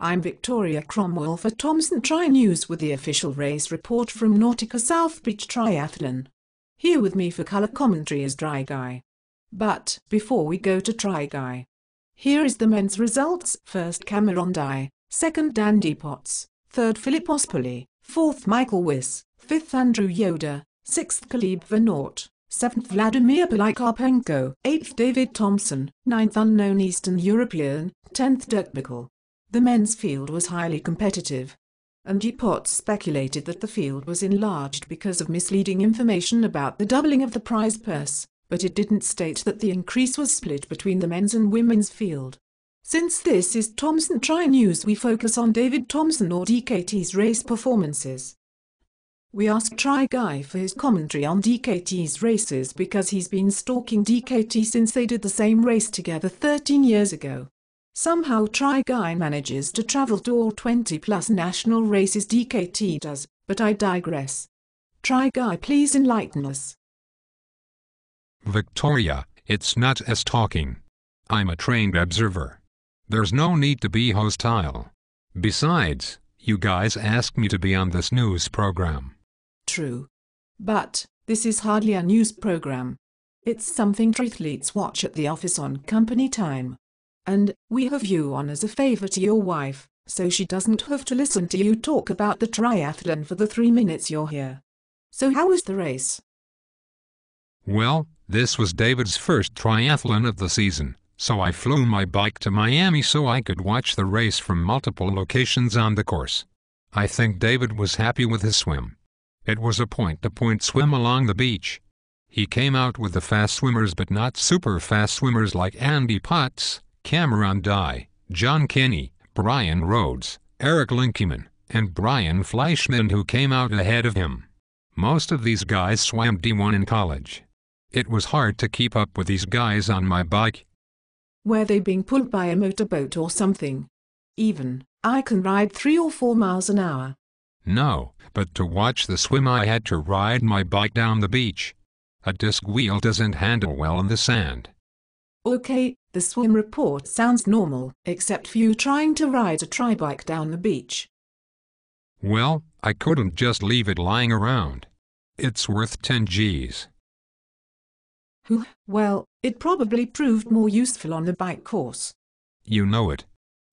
I'm Victoria Cromwell for Thomson Tri News with the official race report from Nautica South Beach Triathlon. Here with me for colour commentary is Dry Guy. But before we go to Dry Guy, here is the men's results. First Cameron Dye, second Andy Potts, third Philip Ospoli, fourth Michael Wiss, fifth Andrew Yoder, sixth Caleb Vanaut, seventh Vladimir Polikarpenko, eighth David Thompson, ninth unknown Eastern European, 10th Dirk Bickle. The men's field was highly competitive. Andy Potts speculated that the field was enlarged because of misleading information about the doubling of the prize purse, but it didn't state that the increase was split between the men's and women's field. Since this is Thomson Tri News, we focus on David Thompson or DKT's race performances. We asked Dry Guy for his commentary on DKT's races because he's been stalking DKT since they did the same race together 13 years ago. Somehow Dry Guy manages to travel to all 20+ national races DKT does, but I digress. Dry Guy, please enlighten us. Victoria, it's not us talking. I'm a trained observer. There's no need to be hostile. Besides, you guys asked me to be on this news program. True. But this is hardly a news program. It's something triathletes watch at the office on company time. And we have you on as a favor to your wife, so she doesn't have to listen to you talk about the triathlon for the 3 minutes you're here. So how was the race? Well, this was David's first triathlon of the season, so I flew my bike to Miami so I could watch the race from multiple locations on the course. I think David was happy with his swim. It was a point-to-point swim along the beach. He came out with the fast swimmers but not super fast swimmers like Andy Potts, Cameron Dye, John Kinney, Brian Rhodes, Eric Linkeman, and Brian Fleischman, who came out ahead of him. Most of these guys swam D1 in college. It was hard to keep up with these guys on my bike. Were they being pulled by a motorboat or something? Even I can ride 3 or 4 miles an hour. No, but to watch the swim I had to ride my bike down the beach. A disc wheel doesn't handle well in the sand. Okay, the swim report sounds normal, except for you trying to ride a tri-bike down the beach. Well, I couldn't just leave it lying around. It's worth 10 Gs. Well, it probably proved more useful on the bike course. You know it.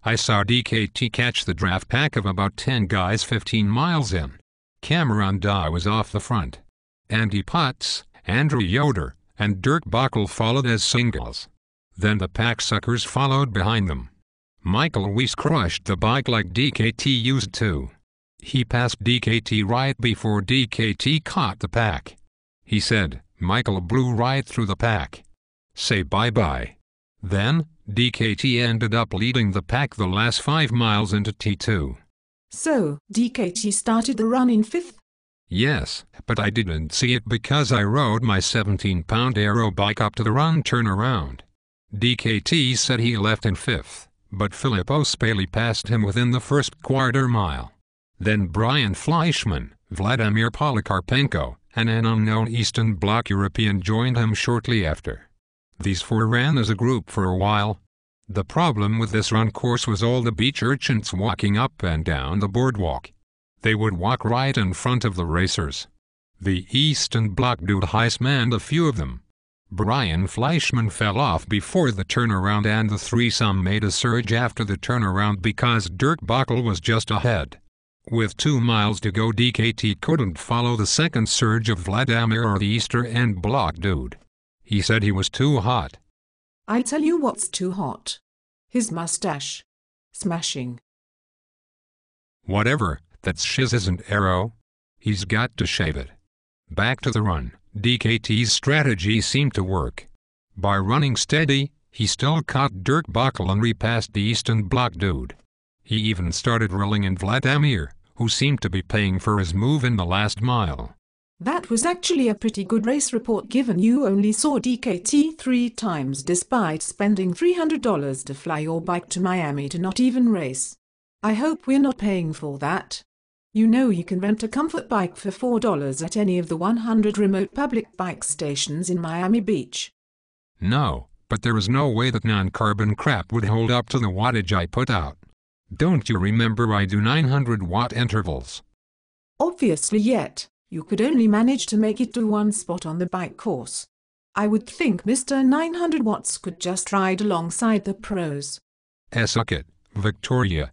I saw DKT catch the draft pack of about 10 guys 15 miles in. Cameron Dye was off the front. Andy Potts, Andrew Yoder, and Dirk Bickle followed as singles. Then the pack suckers followed behind them. Michael Wiss crushed the bike like DKT used to. He passed DKT right before DKT caught the pack. He said, "Michael blew right through the pack. Say bye-bye." Then, DKT ended up leading the pack the last 5 miles into T2. So, DKT started the run in 5th? Yes, but I didn't see it because I rode my 17-pound aero bike up to the run turnaround. DKT said he left in 5th, but Philip Ospoli passed him within the first quarter mile. Then Brian Fleischman, Vladimir Polikarpenko, and an unknown Eastern Bloc European joined him shortly after. These 4 ran as a group for a while. The problem with this run course was all the beach urchins walking up and down the boardwalk. They would walk right in front of the racers. The Eastern Bloc dude Heismaned a few of them. Brian Fleischman fell off before the turnaround and the threesome made a surge after the turnaround because Dirk Bickle was just ahead. With 2 miles to go, DKT couldn't follow the second surge of Vladimir or the Eastern Bloc dude. He said he was too hot. I tell you what's too hot. His mustache. Smashing. Whatever, that shiz isn't aero. He's got to shave it. Back to the run. DKT's strategy seemed to work. By running steady, he still caught Dirk Bickle and repassed the Eastern Bloc dude. He even started rolling in Vladimir, who seemed to be paying for his move in the last mile. That was actually a pretty good race report given you only saw DKT 3 times despite spending $300 to fly your bike to Miami to not even race. I hope we're not paying for that. You know you can rent a comfort bike for $4 at any of the 100 remote public bike stations in Miami Beach. No, but there is no way that non-carbon crap would hold up to the wattage I put out. Don't you remember I do 900-watt intervals? Obviously yet, you could only manage to make it to one spot on the bike course. I would think Mr. 900 watts could just ride alongside the pros. Suck it, Victoria.